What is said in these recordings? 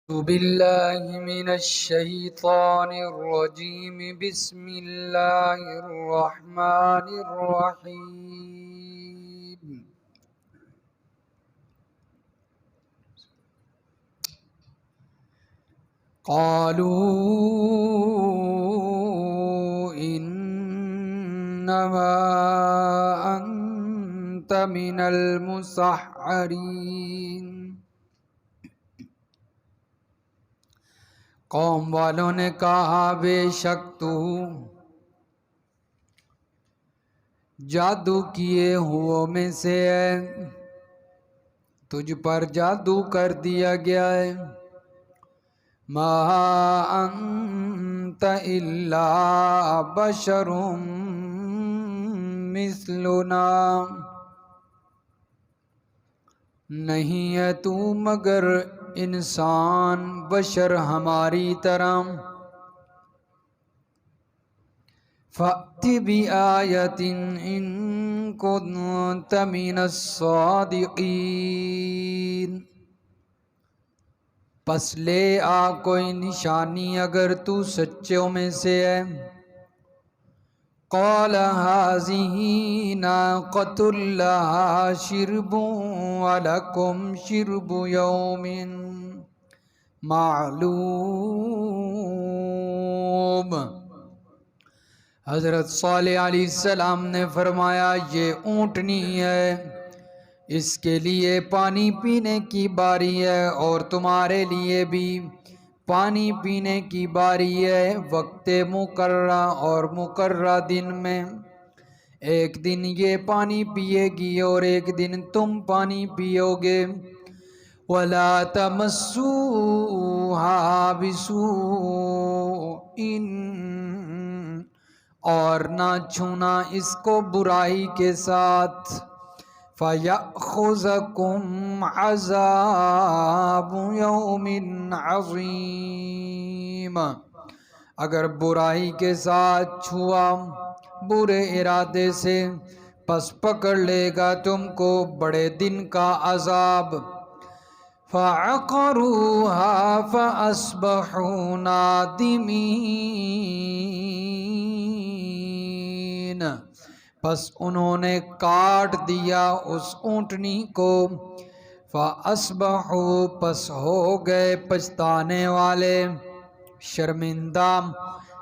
أعوذ بالله من الشيطان الرجيم بسم الله الرحمن الرحيم قالوا إنما أنت من المسحرين قوم والوں نے کہا بے شک تو جادو کیے ہو میں سے ہے، تجھ پر جادو کر دیا گیا ہے۔ ما انت الا بشر مثلنا، نہیں ہے تو مگر انسان بشر ہماری طرح۔ فَأْتِ بِآیَةٍ إِن كُنتَ مِنَ الصَّادِقِینَ، پس لے آ کوئی نشانی اگر تو سچوں میں سے ہے۔ قَالَ هَٰذِهِ نَاقَةٌ لَهَا شِرْبٌ وَلَكُمْ شِرْبُ يَوْمٍ معلوم۔ حضرت صالح علیہ السلام نے فرمایا یہ اونٹنی ہے، اس کے لیے پانی پینے کی باری ہے اور تمہارے لیے بھی پانی پینے کی باری ہے، وقت مقررہ اور مقررہ دن میں۔ ایک دن یہ پانی پیے گی اور ایک دن تم پانی پیو گے۔ وَلَا تَمَسُّوهَا بِسُوءٍ، اور نہ چھونا اس کو برائی کے ساتھ۔ فَيَأْخُذَكُمْ عَذَابُ يَوْمٍ عَظِيمٍ، اگر برائی کے ساتھ چھوا برے ارادے سے پس پکڑ لے گا تم کو بڑے دن کا عذاب۔ فَعَقَرُوهَا فَأَصْبَحُوا نَادِمِينَ، پس انہوں نے کاٹ دیا اس اونٹنی کو۔ فَأَصْبَحُوا، پس ہو گئے پچھتانے والے شرمندہ۔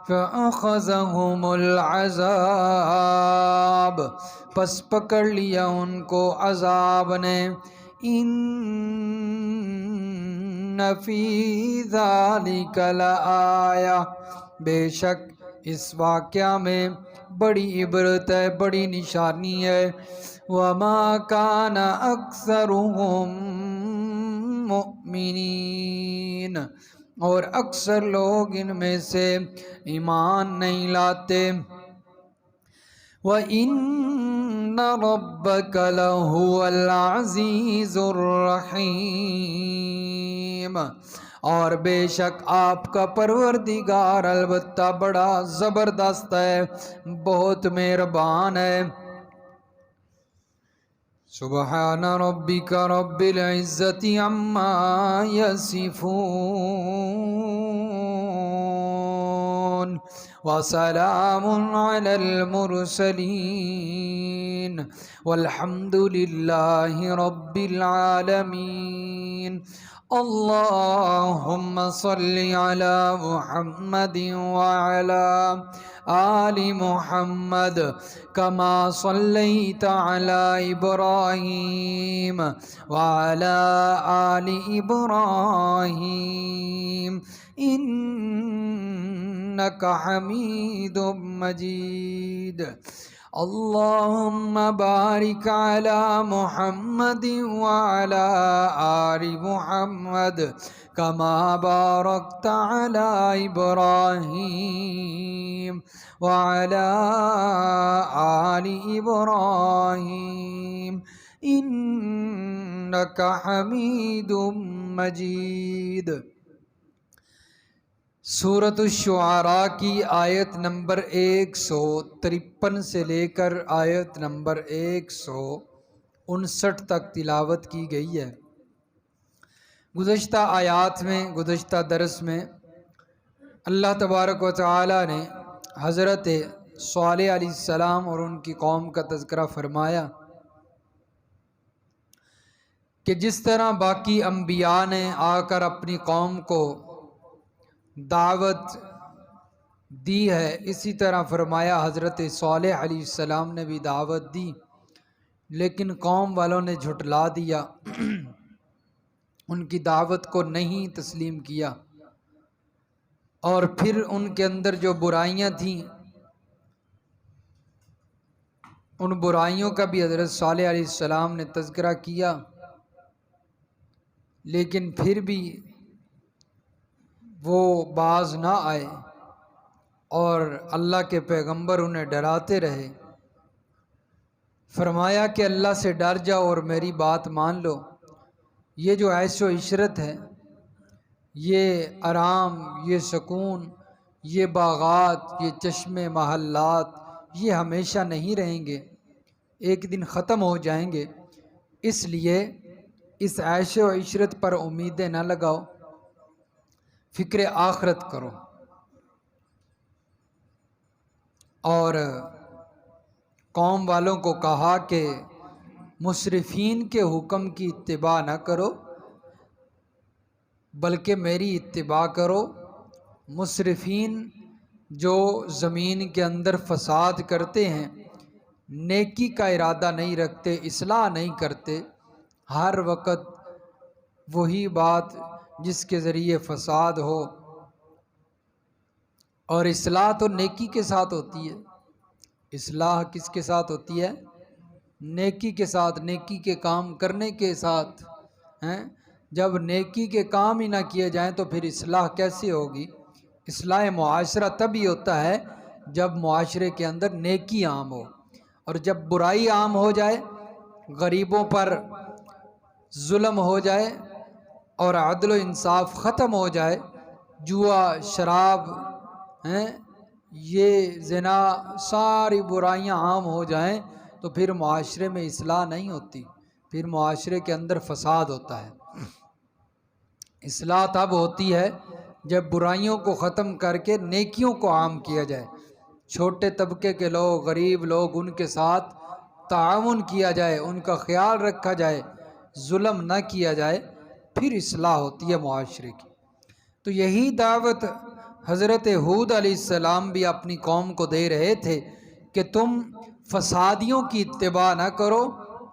فَأَخَذَهُمُ الْعَذَابُ، پس پکڑ لیا ان کو عذاب نے۔ إِنَّ فِي ذَلِكَ لَآیَةً، بے شک اس واقعہ میں بڑی عبرت ہے، بڑی نشانی ہے۔ وَمَا كَانَ أَكْثَرُهُم مُؤْمِنِينَ، اور اکثر لوگ ان میں سے ایمان نہیں لاتے۔ وَإِنَّ رَبَّكَ لَهُوَ الْعَزِيزُ الرَّحِيمُ، اور بے شک آپ کا پروردگار البتہ بڑا زبردست ہے، بہت مہربان ہے۔ سبحان ربک رب العزت عما یصفون، وسلام علی المرسلین، والحمد للہ رب العالمین۔ اللہم صل علی محمد وعلی آل محمد کما صلیت علی ابراہیم وعلی آل ابراہیم انک حمید مجید۔ اللہم بارک علی محمد وعلی آل محمد کما بارکت علی ابراہیم وعلی آل ابراہیم انک حمید مجید۔ سورۃ الشعراء کی آیت نمبر 153 سے لے کر آیت نمبر 159 تک تلاوت کی گئی ہے۔ گزشتہ آیات میں، گزشتہ درس میں اللہ تبارک و تعالی نے حضرت صالح علیہ السلام اور ان کی قوم کا تذکرہ فرمایا کہ جس طرح باقی انبیاء نے آ کر اپنی قوم کو دعوت دی ہے، اسی طرح فرمایا حضرت صالح علیہ السلام نے بھی دعوت دی، لیکن قوم والوں نے جھٹلا دیا، ان کی دعوت کو نہیں تسلیم کیا، اور پھر ان کے اندر جو برائیاں تھیں ان برائیوں کا بھی حضرت صالح علیہ السلام نے تذکرہ کیا، لیکن پھر بھی وہ باز نہ آئے اور اللہ کے پیغمبر انہیں ڈراتے رہے۔ فرمایا کہ اللہ سے ڈر جاؤ اور میری بات مان لو، یہ جو عیش و عشرت ہے، یہ آرام، یہ سکون، یہ باغات، یہ چشمے محلات، یہ ہمیشہ نہیں رہیں گے، ایک دن ختم ہو جائیں گے، اس لیے اس عیش و عشرت پر امیدیں نہ لگاؤ، فکر آخرت کرو۔ اور قوم والوں کو کہا کہ مسرفین کے حکم کی اتباع نہ کرو بلکہ میری اتباع کرو۔ مسرفین جو زمین کے اندر فساد کرتے ہیں، نیکی کا ارادہ نہیں رکھتے، اصلاح نہیں کرتے، ہر وقت وہی بات جس کے ذریعے فساد ہو، اور اصلاح تو نیکی کے ساتھ ہوتی ہے۔ اصلاح کس کے ساتھ ہوتی ہے؟ نیکی کے ساتھ، نیکی کے کام کرنے کے ساتھ ہیں۔ جب نیکی کے کام ہی نہ کیے جائیں تو پھر اصلاح کیسے ہوگی؟ اصلاح معاشرہ تبھی ہوتا ہے جب معاشرے کے اندر نیکی عام ہو، اور جب برائی عام ہو جائے، غریبوں پر ظلم ہو جائے اور عدل و انصاف ختم ہو جائے، جوا، شراب، یہ زنا، ساری برائیاں عام ہو جائیں تو پھر معاشرے میں اصلاح نہیں ہوتی، پھر معاشرے کے اندر فساد ہوتا ہے۔ اصلاح تب ہوتی ہے جب برائیوں کو ختم کر کے نیکیوں کو عام کیا جائے، چھوٹے طبقے کے لوگ، غریب لوگ، ان کے ساتھ تعاون کیا جائے، ان کا خیال رکھا جائے، ظلم نہ کیا جائے، پھر اصلاح ہوتی ہے معاشرے کی۔ تو یہی دعوت حضرت ہود علیہ السلام بھی اپنی قوم کو دے رہے تھے کہ تم فسادیوں کی اتباع نہ کرو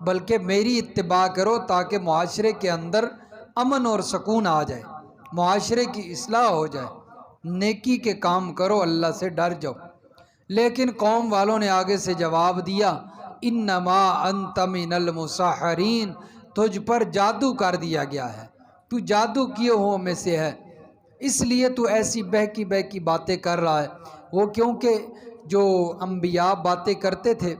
بلکہ میری اتباع کرو، تاکہ معاشرے کے اندر امن اور سکون آ جائے، معاشرے کی اصلاح ہو جائے، نیکی کے کام کرو، اللہ سے ڈر جاؤ۔ لیکن قوم والوں نے آگے سے جواب دیا، انما انت من المسحرین، تجھ پر جادو کر دیا گیا ہے، تو جادو کیے ہو میں سے ہے، اس لیے تو ایسی بہکی بہکی باتیں کر رہا ہے۔ وہ کیونکہ جو انبیاء باتیں کرتے تھے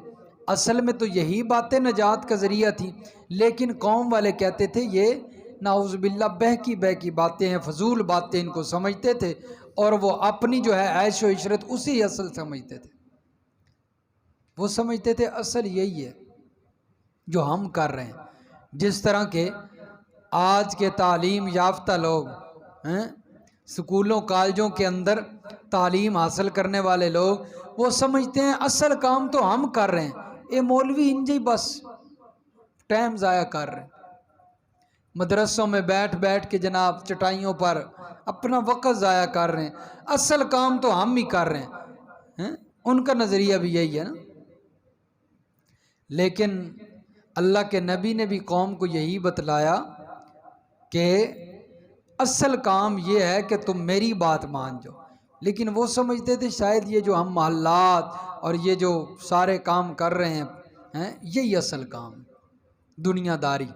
اصل میں تو یہی باتیں نجات کا ذریعہ تھیں، لیکن قوم والے کہتے تھے یہ نعوذ باللہ بہکی بہکی باتیں ہیں، فضول باتیں ان کو سمجھتے تھے، اور وہ اپنی جو ہے عیش و عشرت اسی اصل سمجھتے تھے۔ وہ سمجھتے تھے اصل یہی ہے جو ہم کر رہے ہیں۔ جس طرح کہ آج کے تعلیم یافتہ لوگ ہیں، سکولوں کالجوں کے اندر تعلیم حاصل کرنے والے لوگ، وہ سمجھتے ہیں اصل کام تو ہم کر رہے ہیں، اے مولوی انجی بس ٹائم ضائع کر رہے ہیں، مدرسوں میں بیٹھ بیٹھ کے جناب چٹائیوں پر اپنا وقت ضائع کر رہے ہیں، اصل کام تو ہم ہی کر رہے ہیں۔ ان کا نظریہ بھی یہی ہے نا۔ لیکن اللہ کے نبی نے بھی قوم کو یہی بتلایا کہ اصل کام یہ ہے کہ تم میری بات مان جاؤ، لیکن وہ سمجھتے تھے شاید یہ جو ہم محلات اور یہ جو سارے کام کر رہے ہیں یہی اصل کام، دنیا داری۔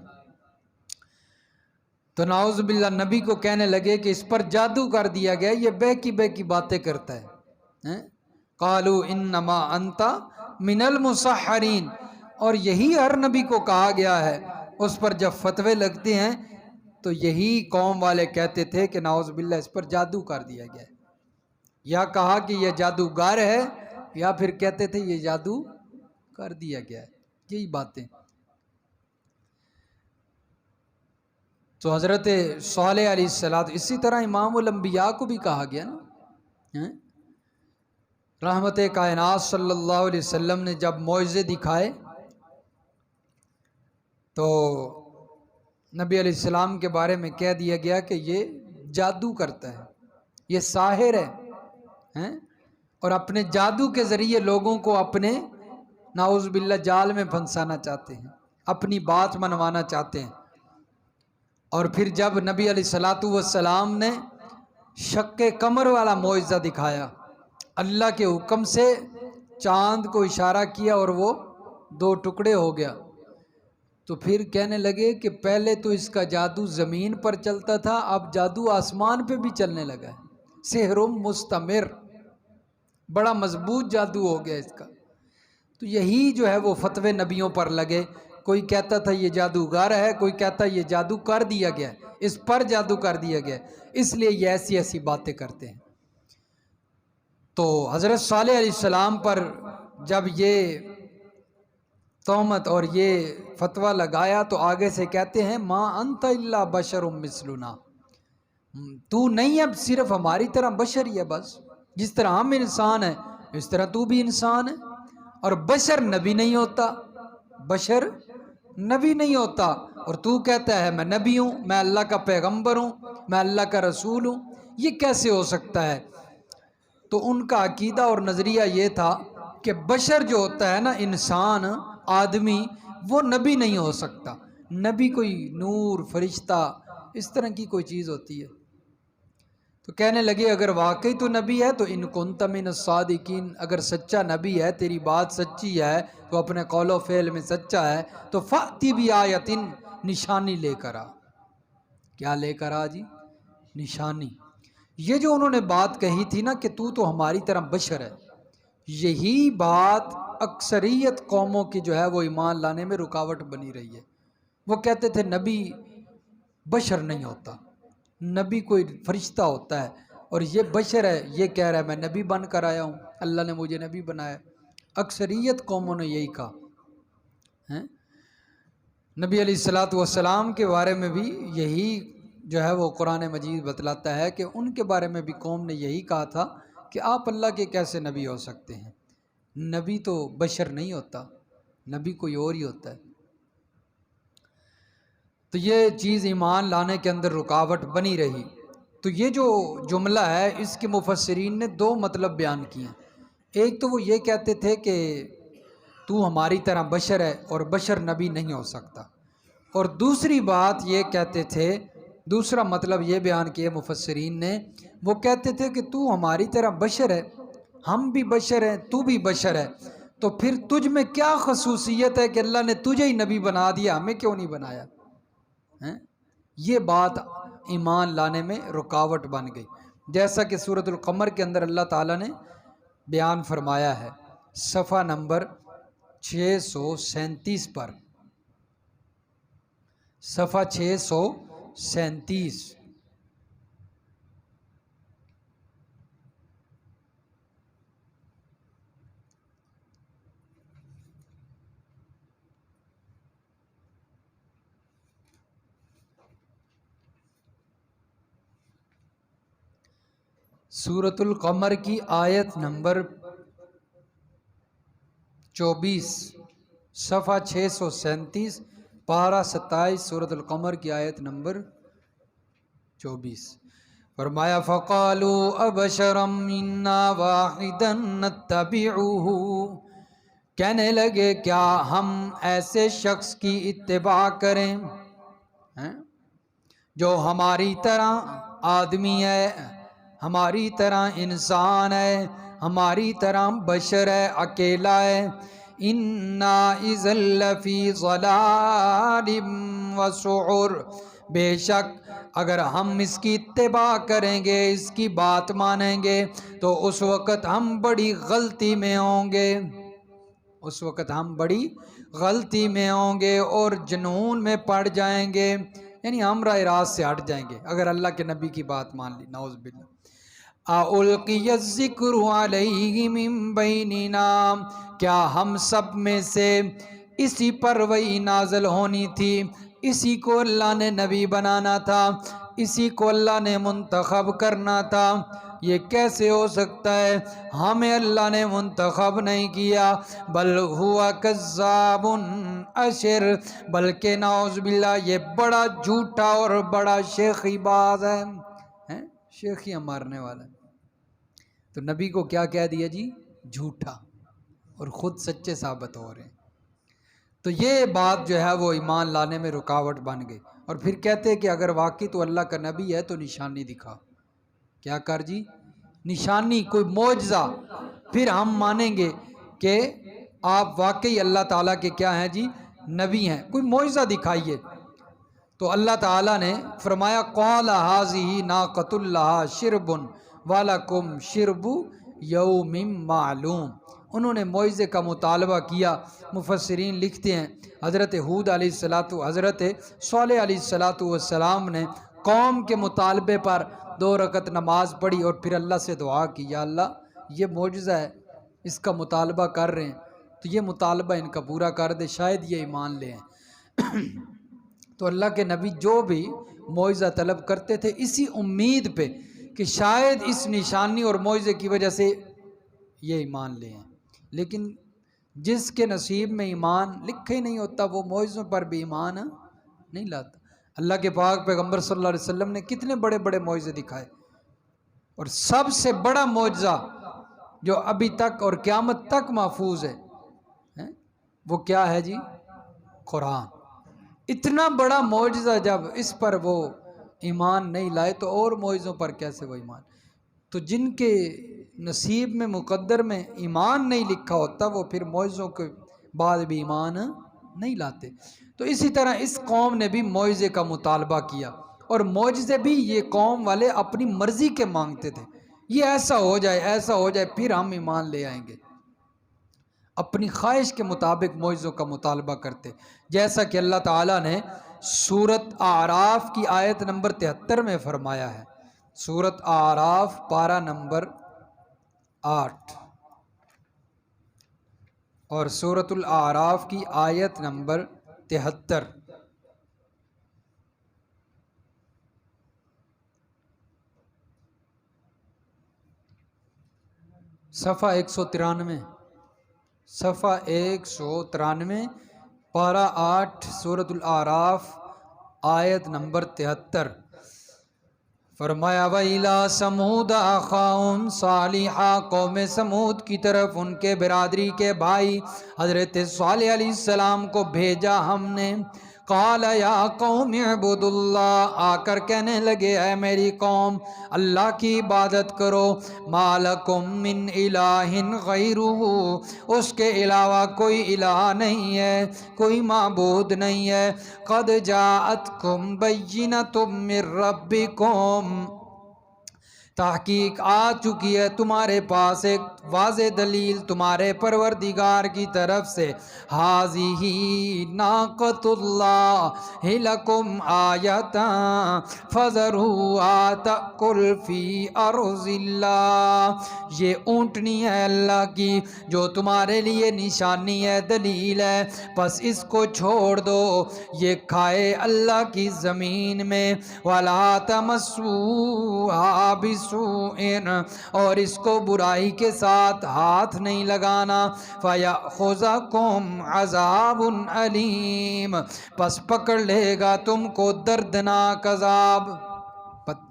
تو نعوذ باللہ نبی کو کہنے لگے کہ اس پر جادو کر دیا گیا، یہ بہکی بہکی باتیں کرتا ہے۔ قالوا انما انت من المسحرین، اور یہی ہر نبی کو کہا گیا ہے۔ اس پر جب فتوے لگتے ہیں تو یہی قوم والے کہتے تھے کہ نعوذ باللہ اس پر جادو کر دیا گیا ہے، یا کہا کہ یہ جادوگر ہے، یا پھر کہتے تھے یہ جادو کر دیا گیا ہے، یہی باتیں۔ تو حضرت صالح علیہ السلام، اسی طرح امام الانبیاء کو بھی کہا گیا نا، رحمت کائنات صلی اللہ علیہ وسلم نے جب معجزے دکھائے تو نبی علیہ السلام کے بارے میں کہہ دیا گیا کہ یہ جادو کرتا ہے، یہ ساحر ہے، اور اپنے جادو کے ذریعے لوگوں کو اپنے نعوذ باللہ جال میں پھنسانا چاہتے ہیں، اپنی بات منوانا چاہتے ہیں۔ اور پھر جب نبی علیہ السلام نے شق قمر والا معجزہ دکھایا، اللہ کے حکم سے چاند کو اشارہ کیا اور وہ 2 ٹکڑے ہو گیا، تو پھر کہنے لگے کہ پہلے تو اس کا جادو زمین پر چلتا تھا، اب جادو آسمان پہ بھی چلنے لگا ہے، سحر مستمر، بڑا مضبوط جادو ہو گیا اس کا۔ تو یہی جو ہے وہ فتوے نبیوں پر لگے، کوئی کہتا تھا یہ جادوگر ہے، کوئی کہتا یہ جادو کر دیا گیا، اس پر جادو کر دیا گیا، اس لیے یہ ایسی ایسی باتیں کرتے ہیں۔ تو حضرت صالح علیہ السلام پر جب یہ تہمت اور یہ فتویٰ لگایا تو آگے سے کہتے ہیں ما انت الا بشر مثلنا، تو نہیں اب صرف ہماری طرح بشر ہی ہے، بس جس طرح ہم انسان ہیں اس طرح تو بھی انسان ہے، اور بشر نبی نہیں ہوتا، بشر نبی نہیں ہوتا، اور تو کہتا ہے میں نبی ہوں، میں اللہ کا پیغمبر ہوں، میں اللہ کا رسول ہوں، یہ کیسے ہو سکتا ہے؟ تو ان کا عقیدہ اور نظریہ یہ تھا کہ بشر جو ہوتا ہے نا، انسان، آدمی، وہ نبی نہیں ہو سکتا، نبی کوئی نور، فرشتہ، اس طرح کی کوئی چیز ہوتی ہے۔ تو کہنے لگے اگر واقعی تو نبی ہے تو ان کنت من الصادقین، اگر سچا نبی ہے، تیری بات سچی ہے، تو اپنے قول و فعل میں سچا ہے، تو فأتی بآیۃ، نشانی لے کر آ۔ کیا لے کر آ جی؟ نشانی۔ یہ جو انہوں نے بات کہی تھی نا کہ تو ہماری طرح بشر ہے، یہی بات اکثریت قوموں کی جو ہے وہ ایمان لانے میں رکاوٹ بنی رہی ہے۔ وہ کہتے تھے نبی بشر نہیں ہوتا، نبی کوئی فرشتہ ہوتا ہے، اور یہ بشر ہے، یہ کہہ رہا ہے میں نبی بن کر آیا ہوں، اللہ نے مجھے نبی بنایا۔ اکثریت قوموں نے یہی کہا ہے۔ نبی علیہ السلام کے بارے میں بھی یہی جو ہے وہ قرآن مجید بتلاتا ہے کہ ان کے بارے میں بھی قوم نے یہی کہا تھا کہ آپ اللہ کے کیسے نبی ہو سکتے ہیں، نبی تو بشر نہیں ہوتا، نبی کوئی اور ہی ہوتا ہے۔ تو یہ چیز ایمان لانے کے اندر رکاوٹ بنی رہی۔ تو یہ جو جملہ ہے اس کے مفسرین نے 2 مطلب بیان کیے ہیں۔ ایک تو وہ یہ کہتے تھے کہ تو ہماری طرح بشر ہے اور بشر نبی نہیں ہو سکتا، اور دوسری بات یہ کہتے تھے، دوسرا مطلب یہ بیان کیا مفسرین نے، وہ کہتے تھے کہ تو ہماری طرح بشر ہے، ہم بھی بشر ہیں، تو بھی بشر ہے، تو پھر تجھ میں کیا خصوصیت ہے کہ اللہ نے تجھے ہی نبی بنا دیا، ہمیں کیوں نہیں بنایا؟ یہ بات ایمان لانے میں رکاوٹ بن گئی، جیسا کہ سورۃ القمر کے اندر اللہ تعالیٰ نے بیان فرمایا ہے صفحہ نمبر 637 پر، صفحہ 637۔ سورۃ القمر کی آیت نمبر 24، صفحہ 637، پارہ 27، سورۃ القمر کی آیت نمبر 24۔ فرمایا فَقَالُوا أَبَشَرًا مِنَّا وَاحِدًا نَتَّبِعُهُ، کہنے لگے کیا ہم ایسے شخص کی اتباع کریں جو ہماری طرح آدمی ہے، ہماری طرح انسان ہے، ہماری طرح بشر ہے، اکیلا ہے، اِنَّا إِذًا لَّفِي ضَلَالٍ وَسُعُرٍ، بے شک اگر ہم اس کی اتباع کریں گے، اس کی بات مانیں گے، تو اس وقت ہم بڑی غلطی میں ہوں گے، اس وقت ہم بڑی غلطی میں ہوں گے اور جنون میں پڑ جائیں گے، یعنی ہم راہ راست سے ہٹ جائیں گے اگر اللہ کے نبی کی بات مان لی، نعوذ باللہ۔ أَأُلْقِيَ الذِّكْرُ عَلَيْهِ مِن بَيْنِنَا، کیا ہم سب میں سے اسی پر وہی نازل ہونی تھی، اسی کو اللہ نے نبی بنانا تھا، اسی کو اللہ نے منتخب کرنا تھا۔ یہ کیسے ہو سکتا ہے؟ ہمیں اللہ نے منتخب نہیں کیا، بل ہوا کذاب اشر، بلکہ نعوذ باللہ یہ بڑا جھوٹا اور بڑا شیخی باز ہے، شیخیاں مارنے والا۔ تو نبی کو کیا کہہ دیا جی؟ جھوٹا، اور خود سچے ثابت ہو رہے ہیں۔ تو یہ بات جو ہے وہ ایمان لانے میں رکاوٹ بن گئی، اور پھر کہتے ہیں کہ اگر واقعی تو اللہ کا نبی ہے تو نشانی دکھا۔ کیا کر جی؟ نشانی، کوئی معجزہ، پھر ہم مانیں گے کہ آپ واقعی اللہ تعالیٰ کے کیا ہیں جی؟ نبی ہیں، کوئی معجزہ دکھائیے۔ تو اللہ تعالیٰ نے فرمایا قال ھذہ ناقۃ لھا شرب ولکم شرب یوم معلوم۔ انہوں نے معجزے کا مطالبہ کیا۔ مفسرین لکھتے ہیں حضرت ہود علیہ الصلوۃ، حضرت صالح علیہ السلام نے قوم کے مطالبے پر 2 رکعت نماز پڑھی اور پھر اللہ سے دعا کی، یا اللہ یہ معجزہ ہے، اس کا مطالبہ کر رہے ہیں تو یہ مطالبہ ان کا پورا کر دے، شاید یہ ایمان لے آئیں۔ تو اللہ کے نبی جو بھی معجزہ طلب کرتے تھے اسی امید پہ کہ شاید اس نشانی اور معجزے کی وجہ سے یہ ایمان لے آئیں۔ لیکن جس کے نصیب میں ایمان لکھے ہی نہیں ہوتا وہ معجزوں پر بھی ایمان نہیں لاتا۔ اللہ کے پاک پیغمبر صلی اللہ علیہ وسلم نے کتنے بڑے بڑے معجزے دکھائے، اور سب سے بڑا معجزہ جو ابھی تک اور قیامت تک محفوظ ہے وہ کیا ہے جی؟ قرآن۔ اتنا بڑا معجزہ جب اس پر وہ ایمان نہیں لائے تو اور معجزوں پر کیسے وہ ایمان؟ تو جن کے نصیب میں مقدر میں ایمان نہیں لکھا ہوتا وہ پھر معجزوں کے بعد بھی ایمان نہیں لاتے۔ تو اسی طرح اس قوم نے بھی معجزے کا مطالبہ کیا، اور معجزے بھی یہ قوم والے اپنی مرضی کے مانگتے تھے، یہ ایسا ہو جائے ایسا ہو جائے پھر ہم ایمان لے آئیں گے، اپنی خواہش کے مطابق معجزوں کا مطالبہ کرتے، جیسا کہ اللہ تعالیٰ نے سورۃ اعراف کی آیت نمبر 73 میں فرمایا ہے۔ سورۃ اعراف پارہ نمبر 8 اور سورۃ الاعراف کی آیت نمبر 73۔ صفحہ 193، صفحہ 193، پارہ 8 سورۃ الاعراف آیت نمبر 73۔ فرمایا وَإِلَىٰ ثَمُودَ أَخَاهُمْ صَالِحًا، قوم سمود کی طرف ان کے برادری کے بھائی حضرت صالح علیہ السلام کو بھیجا ہم نے۔ قَالَ يَا قَوْمِ اعْبُدُوا اللَّهَ، آ کر کہنے لگے اے میری قوم اللہ کی عبادت کرو، مَا لَكُم مِّنْ إِلَٰهٍ غَيْرُهُ، اس کے علاوہ کوئی الہ نہیں ہے، کوئی معبود نہیں ہے۔ قَدْ جَاءَتْكُمْ بَيِّنَةٌ مِّن رَبِّكُمْ، تحقیق آ چکی ہے تمہارے پاس ایک واضح دلیل تمہارے پروردگار کی طرف سے۔ ھذہ ناقۃ اللہ لکم آیۃ فذروھا تأکل فی ارض اللہ، یہ اونٹنی ہے اللہ کی جو تمہارے لیے نشانی ہے، دلیل ہے، پس اس کو چھوڑ دو یہ کھائے اللہ کی زمین میں۔ وَلَا تَمَسُّوهَا بِسُوءٍ، اور اس کو برائی کے ساتھ ہاتھ نہیں لگانا۔ فَيَأْخُذَكُمْ عَذَابٌ أَلِيمٌ، پس پکڑ لے گا تم کو دردناک عذاب،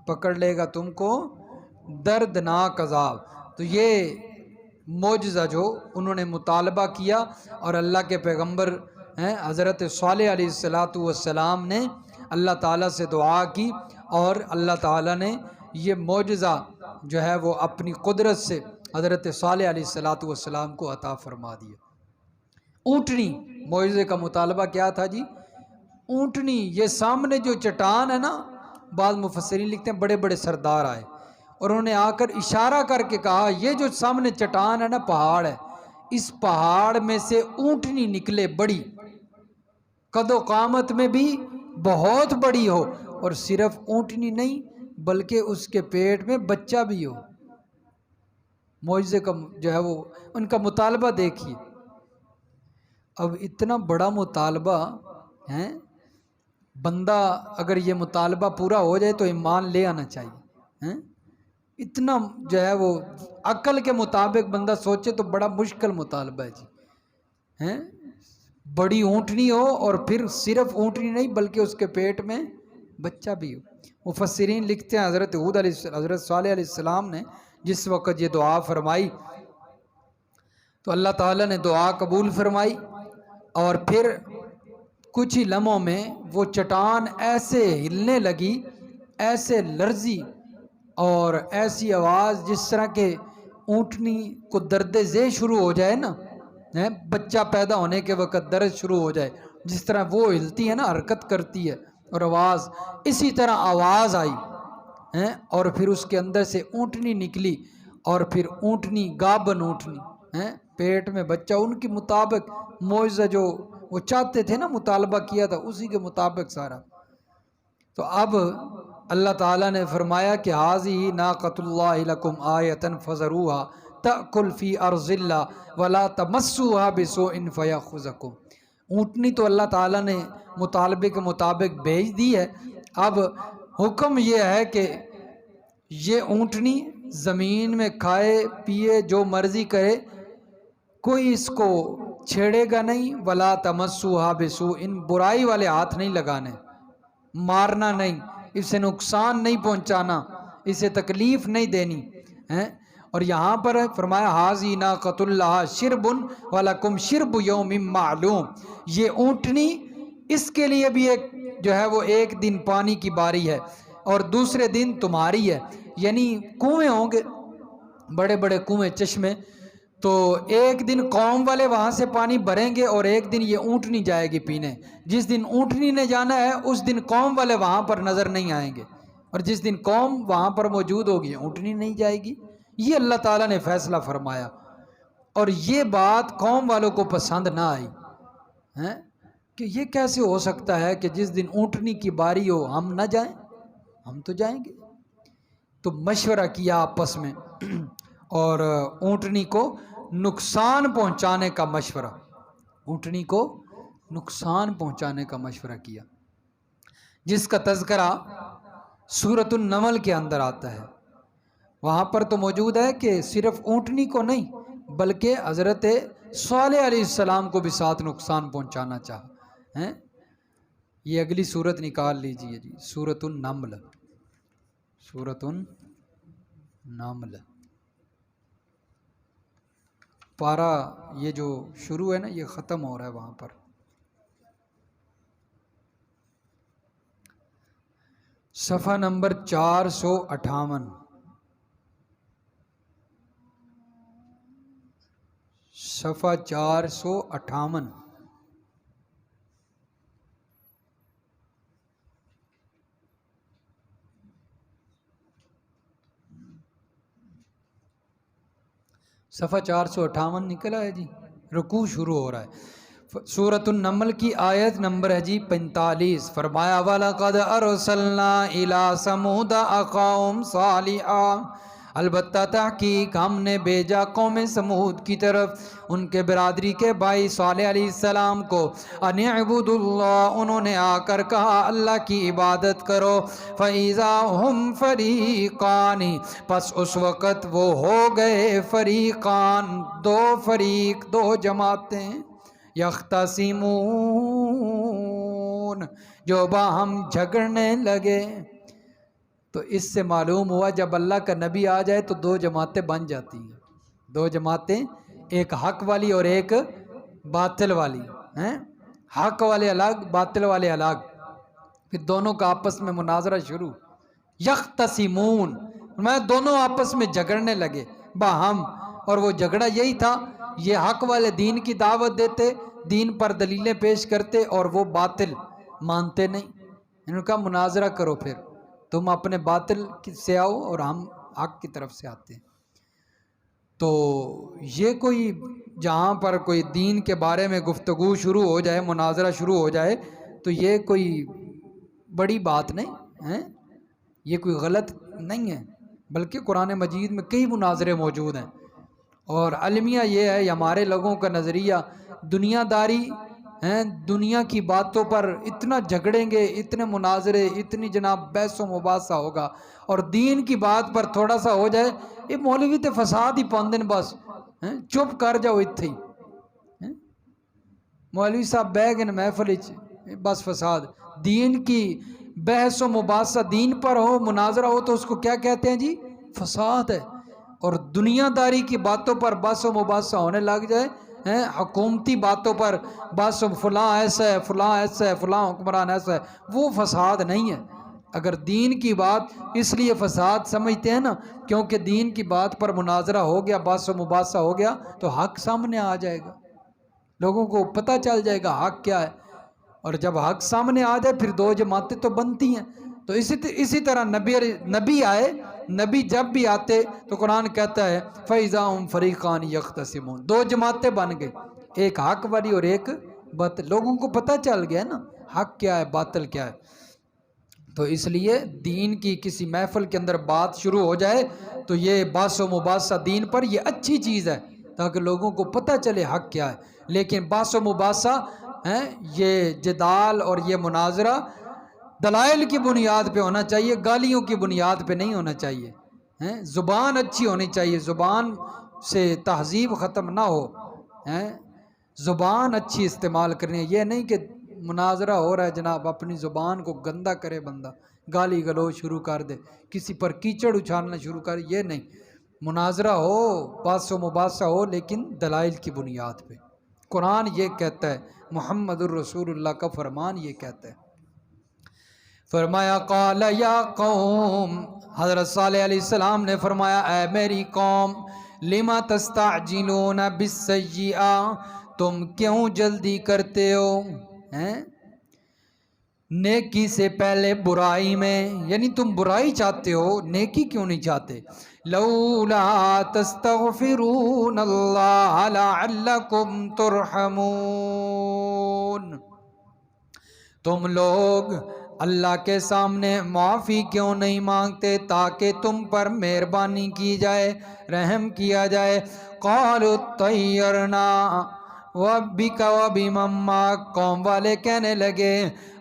پکڑ لے گا تم کو دردناک عذاب۔ تو یہ معجزہ جو انہوں نے مطالبہ کیا، اور اللہ کے پیغمبر حضرت صالح علیہ السلام نے اللہ تعالیٰ سے دعا کی، اور اللہ تعالیٰ نے یہ معجزہ جو ہے وہ اپنی قدرت سے حضرت صالح علیہ السلام کو عطا فرما دیا۔ اونٹنی، معجزے کا مطالبہ کیا تھا جی؟ اونٹنی، یہ سامنے جو چٹان ہے نا، بعض مفسرین لکھتے ہیں بڑے بڑے سردار آئے اور انہوں نے آ کر اشارہ کر کے کہا یہ جو سامنے چٹان ہے نا، پہاڑ ہے، اس پہاڑ میں سے اونٹنی نکلے بڑی، قد و قامت میں بھی بہت بڑی ہو، اور صرف اونٹنی نہیں بلکہ اس کے پیٹ میں بچہ بھی ہو۔ معجزے کا جو ہے وہ ان کا مطالبہ دیکھیے۔ اب اتنا بڑا مطالبہ ہے، بندہ اگر یہ مطالبہ پورا ہو جائے تو ایمان لے آنا چاہیے ہیں؟ اتنا جو ہے وہ عقل کے مطابق بندہ سوچے تو بڑا مشکل مطالبہ ہے جی ہیں؟ بڑی اونٹنی ہو اور پھر صرف اونٹنی نہیں بلکہ اس کے پیٹ میں بچہ بھی ہو۔ مفسرین لکھتے ہیں حضرت صالح علیہ السلام نے جس وقت یہ دعا فرمائی تو اللہ تعالیٰ نے دعا قبول فرمائی، اور پھر کچھ ہی لمحوں میں وہ چٹان ایسے ہلنے لگی، ایسے لرزی، اور ایسی آواز جس طرح کہ اونٹنی کو درد ذیل شروع ہو جائے نا، بچہ پیدا ہونے کے وقت درد شروع ہو جائے، جس طرح وہ ہلتی ہے نا، حرکت کرتی ہے اور آواز، اسی طرح آواز آئی اور پھر اس کے اندر سے اونٹنی نکلی، اور پھر اونٹنی گابن اونٹنی پیٹ میں بچہ، ان کے مطابق معجزہ جو وہ چاہتے تھے نا، مطالبہ کیا تھا اسی کے مطابق سارا۔ تو اب اللہ تعالیٰ نے فرمایا کہ حاذی ناقۃ اللہ لکم آیۃ فذروھا تأکل فی ارض اللہ ولا تمسوھا بسوء فیاخذکم۔ اونٹنی تو اللہ تعالیٰ نے مطالبے کے مطابق بھیج دی ہے، اب حکم یہ ہے کہ یہ اونٹنی زمین میں کھائے پیے جو مرضی کرے، کوئی اس کو چھیڑے گا نہیں، ولا تمسوھا بسوء، برائی والے ہاتھ نہیں لگانے، مارنا نہیں، اسے نقصان نہیں پہنچانا، اسے تکلیف نہیں دینی اور یہاں پر فرمایا حاذی ناقۃ اللہ شرب ولکم شرب یوم معلوم، یہ اونٹنی اس کے لیے بھی ایک جو ہے وہ ایک دن پانی کی باری ہے اور دوسرے دن تمہاری ہے، یعنی کنویں ہوں گے، بڑے بڑے کنویں چشمے، تو ایک دن قوم والے وہاں سے پانی بھریں گے اور ایک دن یہ اونٹنی جائے گی پینے، جس دن اونٹنی نے جانا ہے اس دن قوم والے وہاں پر نظر نہیں آئیں گے، اور جس دن قوم وہاں پر موجود ہوگی اونٹنی نہیں جائے گی۔ یہ اللہ تعالیٰ نے فیصلہ فرمایا، اور یہ بات قوم والوں کو پسند نہ آئی کہ یہ کیسے ہو سکتا ہے کہ جس دن اونٹنی کی باری ہو ہم نہ جائیں، ہم تو جائیں گے۔ تو مشورہ کیا آپس میں اور اونٹنی کو نقصان پہنچانے کا مشورہ، اونٹنی کو نقصان پہنچانے کا مشورہ کیا، جس کا تذکرہ سورۃ النمل کے اندر آتا ہے۔ وہاں پر تو موجود ہے کہ صرف اونٹنی کو نہیں بلکہ حضرت صالح علیہ السلام کو بھی ساتھ نقصان پہنچانا چاہا۔ یہ اگلی سورت نکال لیجئے جی، سورۃ النمل، سورۃ النمل پارہ یہ جو شروع ہے نا یہ ختم ہو رہا ہے وہاں پر۔ صفحہ نمبر 458، صفحہ 458۔ صفحہ 458 نکلا ہے جی، رکوع شروع ہو رہا ہے۔ سورۃ النمل کی آیت نمبر ہے جی 45۔ فرمایا وَلَقَدْ أَرْسَلْنَا إِلَىٰ ثَمُودَ أَخَاهُمْ صَالِحًا، البتہ تحقیق ہم نے بھیجا قوم سمود کی طرف ان کے برادری کے بھائی صالح علیہ السلام کو، ان اعبدوا اللہ، انہوں نے آ کر کہا اللہ کی عبادت کرو، فَإِذَا هُمْ فَرِيقَانِ، پس اس وقت وہ ہو گئے فریقان، دو فریق، دو جماعتیں، یختصمون، جو باہم جھگڑنے لگے۔ تو اس سے معلوم ہوا جب اللہ کا نبی آ جائے تو دو جماعتیں بن جاتی ہیں، دو جماعتیں، ایک حق والی اور ایک باطل والی، حق والے الگ، باطل والے الگ، پھر دونوں کا آپس میں مناظرہ شروع، یختصمون، میں دونوں آپس میں جھگڑنے لگے باہم، اور وہ جھگڑا یہی تھا، یہ حق والے دین کی دعوت دیتے، دین پر دلیلیں پیش کرتے، اور وہ باطل مانتے نہیں، انہوں کا مناظرہ کرو، پھر تم اپنے باطل سے آؤ اور ہم حق کی طرف سے آتے ہیں۔ تو یہ کوئی جہاں پر کوئی دین کے بارے میں گفتگو شروع ہو جائے، مناظرہ شروع ہو جائے، تو یہ کوئی بڑی بات نہیں ہے، یہ کوئی غلط نہیں ہے، بلکہ قرآن مجید میں کئی مناظرے موجود ہیں، اور المیہ یہ ہے، ہمارے لوگوں کا نظریہ دنیا داری ہیں، دنیا کی باتوں پر اتنا جھگڑیں گے، اتنے مناظرے، اتنی جناب بحث و مباحثہ ہوگا، اور دین کی بات پر تھوڑا سا ہو جائے، یہ مولوی تے فساد ہی پاندن بس چپ کر جاؤ اتھے ہی، مولوی صاحب بہ گئے محفل بس فساد۔ دین کی بحث و مباحثہ دین پر ہو، مناظرہ ہو تو اس کو کیا کہتے ہیں جی؟ فساد ہے۔ اور دنیا داری کی باتوں پر بحث و مباحثہ ہونے لگ جائے، حکومتی باتوں پر بس فلاں ایسا ہے، فلاں ایسا ہے، فلاں حکمران ایسا ہے، وہ فساد نہیں ہے۔ اگر دین کی بات اس لیے فساد سمجھتے ہیں نا، کیونکہ دین کی بات پر مناظرہ ہو گیا، بحث و مباحثہ ہو گیا تو حق سامنے آ جائے گا، لوگوں کو پتہ چل جائے گا حق کیا ہے، اور جب حق سامنے آ جائے پھر دو جماعتیں تو بنتی ہیں۔ تو اسی طرح نبی آئے، نبی جب بھی آتے تو قرآن کہتا ہے فَإِذَا هُمْ فَرِيقَانِ يَخْتَصِمُونَ، دو جماعتیں بن گئے، ایک حق والی اور ایک باطل، لوگوں کو پتہ چل گیا نا حق کیا ہے باطل کیا ہے۔ تو اس لیے دین کی کسی محفل کے اندر بات شروع ہو جائے تو یہ بحث و مباحثہ دین پر یہ اچھی چیز ہے، تاکہ لوگوں کو پتہ چلے حق کیا ہے۔ لیکن بحث و مباحثہ یہ جدال اور یہ مناظرہ دلائل کی بنیاد پہ ہونا چاہیے، گالیوں کی بنیاد پہ نہیں ہونا چاہیے۔ زبان اچھی ہونی چاہیے، زبان سے تہذیب ختم نہ ہو، زبان اچھی استعمال کرنی ہے۔ یہ نہیں کہ مناظرہ ہو رہا ہے جناب اپنی زبان کو گندا کرے بندہ، گالی گلوچ شروع کر دے، کسی پر کیچڑ اچھالنا شروع کر، یہ نہیں۔ مناظرہ ہو، بحث و مباحثہ ہو، لیکن دلائل کی بنیاد پہ۔ قرآن یہ کہتا ہے، محمد الرسول اللہ کا فرمان یہ کہتا ہے۔ فرمایا قال یا قوم، حضرت صالح علیہ السلام نے فرمایا اے میری قوم، لما تستعجلون بالسیئہ، تم کیوں جلدی کرتے ہو نیکی سے پہلے برائی میں، یعنی تم برائی چاہتے ہو، نیکی کیوں نہیں چاہتے؟ لولا تستغفرون اللہ لعلکم ترحمون، تم لوگ اللہ کے سامنے معافی کیوں نہیں مانگتے تاکہ تم پر مہربانی کی جائے، رحم کیا جائے۔ قالوا اطیرنا وبک وبمن معک، قوم والے کہنے لگے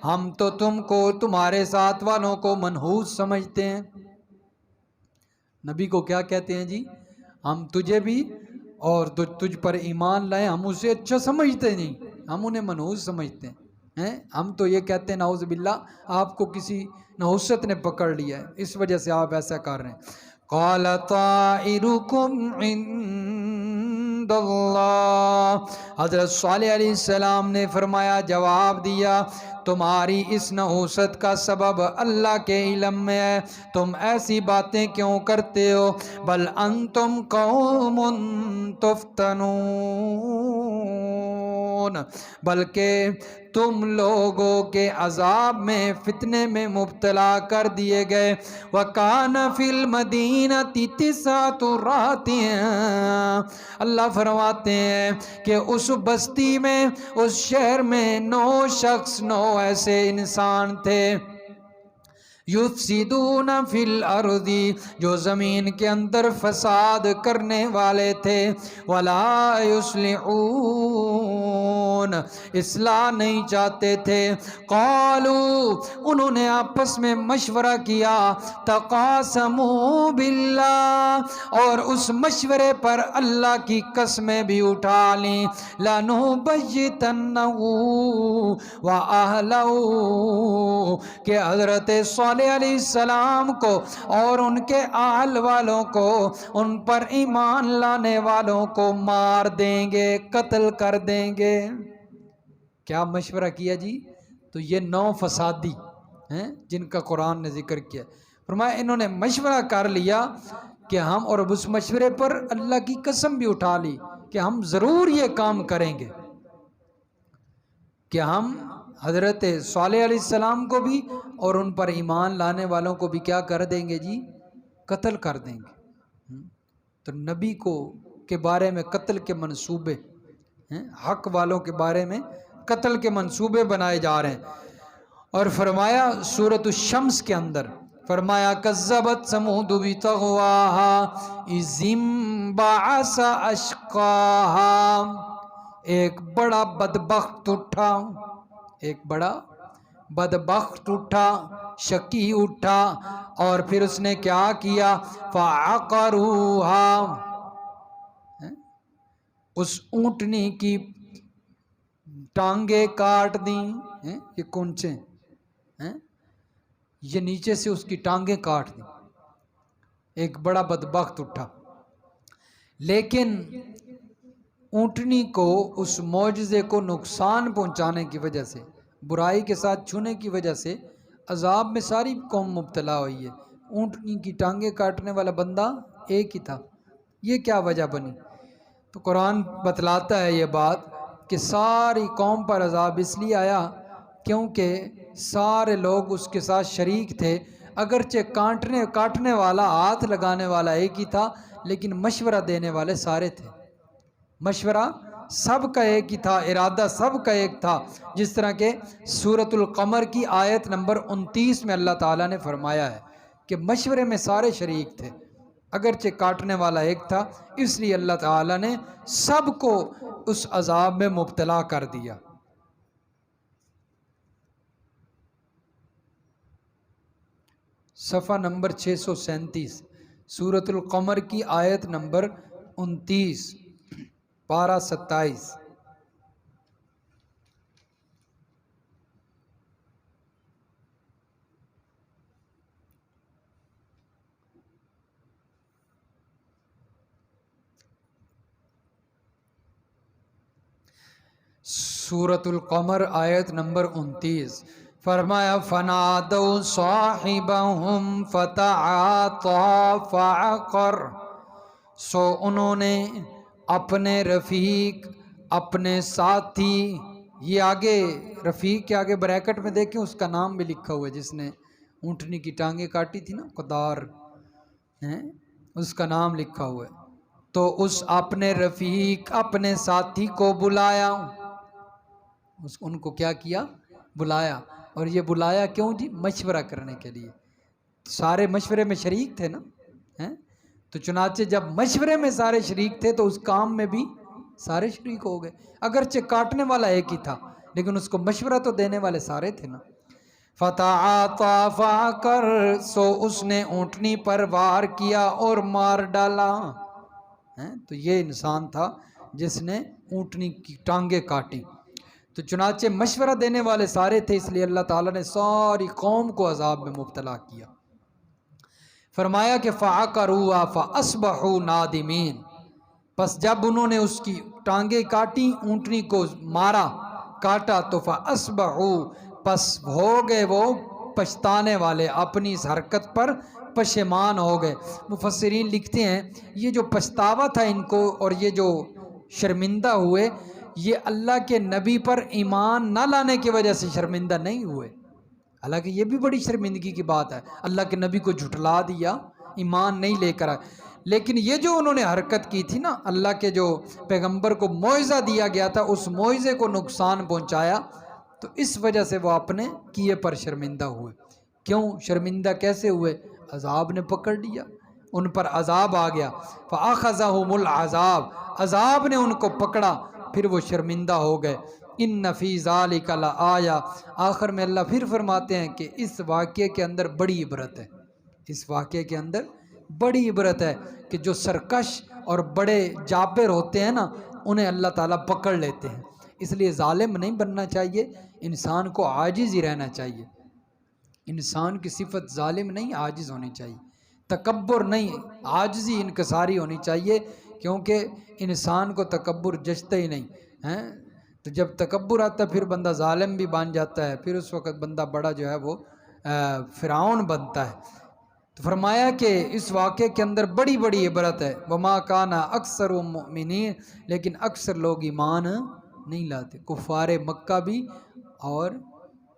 ہم تو تم کو، تمہارے ساتھ والوں کو منحوس سمجھتے ہیں۔ نبی کو کیا کہتے ہیں جی؟ ہم تجھے بھی اور تجھ پر ایمان لائے ہم اسے اچھا سمجھتے نہیں، ہم انہیں منحوس سمجھتے ہیں۔ ہم تو یہ کہتے ہیں نعوذ باللہ آپ کو کسی نحوست نے پکڑ لیا ہے، اس وجہ سے آپ ایسا کر رہے ہیں۔ قال طائرکم عند اللہ، حضرت صالح علیہ السلام نے فرمایا، جواب دیا، تمہاری اس نحوست کا سبب اللہ کے علم میں ہے، تم ایسی باتیں کیوں کرتے ہو؟ بل انتم قوم تفتنون، بلکہ تم لوگوں کے عذاب میں، فتنے میں مبتلا کر دیے گئے۔ وَكَانَ فِي الْمَدِينَةِ تِسْعَةُ رَهْطٍ، اللہ فرماتے ہیں کہ اس بستی میں، اس شہر میں 9 شخص، 9 ایسے انسان تھے، یفسدون فی الارض، جو زمین کے اندر فساد کرنے والے تھے، ولا یصلحون، اصلاح نہیں چاہتے تھے۔ قالوا، انہوں نے آپس میں مشورہ کیا، تقاسموا باللہ، اور اس مشورے پر اللہ کی قسمیں بھی اٹھا لیں، لنبیتنہ وَأَهْلَهُ، کہ حضرت صالح علیہ السلام کو اور ان کے اہل والوں کو، ان پر ایمان لانے والوں کو مار دیں گے، قتل کر دیں گے۔ کیا مشورہ کیا جی؟ تو یہ 9 فسادی ہیں جن کا قرآن نے ذکر کیا، فرمایا انہوں نے مشورہ کر لیا کہ ہم، اور اس مشورے پر اللہ کی قسم بھی اٹھا لی کہ ہم ضرور یہ کام کریں گے، کہ ہم حضرت صالح علیہ السلام کو بھی اور ان پر ایمان لانے والوں کو بھی کیا کر دیں گے جی؟ قتل کر دیں گے۔ تو نبی کو کے بارے میں قتل کے منصوبے، حق والوں کے بارے میں قتل کے منصوبے بنائے جا رہے ہیں۔ اور فرمایا سورۃ الشمس کے اندر فرمایا کذبت سمود بطغواہا اذ انبعث اشقاہا، ایک بڑا بدبخت اٹھا، ایک بڑا بدبخت اٹھا، شقی اٹھا، اور پھر اس نے کیا کیا؟ فعقروہا، اس اونٹنی کی ٹانگیں کاٹ دیں، یہ کونچے یہ نیچے سے اس کی ٹانگیں کاٹ دیں، ایک بڑا بدبخت اٹھا۔ لیکن اونٹنی کو اس معجزے کو نقصان پہنچانے کی وجہ سے، برائی کے ساتھ چھونے کی وجہ سے عذاب میں ساری قوم مبتلا ہوئی ہے۔ اونٹنی کی ٹانگیں کاٹنے والا بندہ ایک ہی تھا، یہ کیا وجہ بنی؟ تو قرآن بتلاتا ہے یہ بات کہ ساری قوم پر عذاب اس لیے آیا کیونکہ سارے لوگ اس کے ساتھ شریک تھے، اگرچہ کاٹنے والا، ہاتھ لگانے والا ایک ہی تھا، لیکن مشورہ دینے والے سارے تھے۔ مشورہ سب کا ایک ہی تھا، ارادہ سب کا ایک تھا، جس طرح کہ سورۃ القمر کی آیت نمبر 29 میں اللہ تعالیٰ نے فرمایا ہے کہ مشورے میں سارے شریک تھے، اگرچہ کاٹنے والا ایک تھا، اس لیے اللہ تعالیٰ نے سب کو اس عذاب میں مبتلا کر دیا۔ صفحہ نمبر 637، سورۃ القمر کی آیت نمبر 29، پارہ 27۔ سورۃ القمر آیت نمبر 29، فرمایا فنادوا صاحبهم فتعاطى فعقر، سو انہوں نے اپنے رفیق، اپنے ساتھی، یہ آگے رفیق کے آگے بریکٹ میں دیکھیں اس کا نام بھی لکھا ہوا ہے، جس نے اونٹنی کی ٹانگیں کاٹی تھی نا، قدار، اس کا نام لکھا ہوا ہے۔ تو اس اپنے رفیق، اپنے ساتھی کو بلایا، ان کو کیا کیا؟ بلایا۔ اور یہ بلایا کیوں جی؟ مشورہ کرنے کے لیے، سارے مشورے میں شریک تھے نا، تو چنانچہ جب مشورے میں سارے شریک تھے تو اس کام میں بھی سارے شریک ہو گئے، اگرچہ کاٹنے والا ایک ہی تھا لیکن اس کو مشورہ تو دینے والے سارے تھے نا۔ فتعاطى فعقر، سو اس نے اونٹنی پر وار کیا اور مار ڈالا۔ تو یہ انسان تھا جس نے اونٹنی کی ٹانگیں کاٹی۔ تو چنانچہ مشورہ دینے والے سارے تھے، اس لیے اللہ تعالیٰ نے ساری قوم کو عذاب میں مبتلا کیا۔ فرمایا کہ فعقروها فاصبحوا نادمین، پس جب انہوں نے اس کی ٹانگیں کاٹی، اونٹنی کو مارا، کاٹا، تو فاصبحوا، پس ہو گئے وہ پچھتانے والے، اپنی اس حرکت پر پشیمان ہو گئے۔ مفسرین لکھتے ہیں یہ جو پچھتاوا تھا ان کو اور یہ جو شرمندہ ہوئے، یہ اللہ کے نبی پر ایمان نہ لانے کی وجہ سے شرمندہ نہیں ہوئے، حالانکہ یہ بھی بڑی شرمندگی کی بات ہے، اللہ کے نبی کو جھٹلا دیا، ایمان نہیں لے کر آئے، لیکن یہ جو انہوں نے حرکت کی تھی نا، اللہ کے جو پیغمبر کو معجزہ دیا گیا تھا، اس معجزے کو نقصان پہنچایا، تو اس وجہ سے وہ اپنے کیے پر شرمندہ ہوئے۔ کیوں شرمندہ کیسے ہوئے؟ عذاب نے پکڑ لیا، ان پر عذاب آ گیا، فَأَخَذَهُمُ الْعَذَابُ، عذاب نے ان کو پکڑا، پھر وہ شرمندہ ہو گئے۔ اِنَّ فِي ذَلِكَ لَآیَةً، آخر میں اللہ پھر فرماتے ہیں کہ اس واقعے کے اندر بڑی عبرت ہے، اس واقعے کے اندر بڑی عبرت ہے کہ جو سرکش اور بڑے جابر ہوتے ہیں نا، انہیں اللہ تعالیٰ پکڑ لیتے ہیں۔ اس لیے ظالم نہیں بننا چاہیے، انسان کو عاجز ہی رہنا چاہیے، انسان کی صفت ظالم نہیں، عاجز ہونی چاہیے، تکبر نہیں، عاجزی انکساری ہونی چاہیے، کیونکہ انسان کو تکبر جچتا ہی نہیں ہے۔ تو جب تکبر آتا ہے پھر بندہ ظالم بھی بن جاتا ہے، پھر اس وقت بندہ بڑا جو ہے وہ فرعون بنتا ہے۔ تو فرمایا کہ اس واقعے کے اندر بڑی بڑی عبرت ہے، وَمَا كَانَ أَكْثَرُهُم مُؤْمِنِينَ، لیکن اکثر لوگ ایمان نہیں لاتے، کفار مکہ بھی اور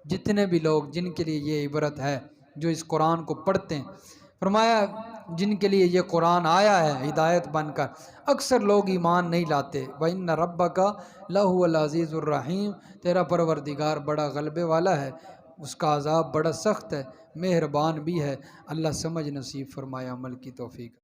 جتنے بھی لوگ جن کے لیے یہ عبرت ہے جو اس قرآن کو پڑھتے ہیں۔ فرمایا جن کے لیے یہ قرآن آیا ہے ہدایت بن کر، اکثر لوگ ایمان نہیں لاتے۔ وَإِنَّ رَبَّكَ لَهُوَ الْعَزِيزُ الرَّحِيمُ، تیرا پروردگار بڑا غلبے والا ہے، اس کا عذاب بڑا سخت ہے۔ مہربان بھی ہے۔ اللہ سمجھ نصیب فرمایا، عمل کی توفیق۔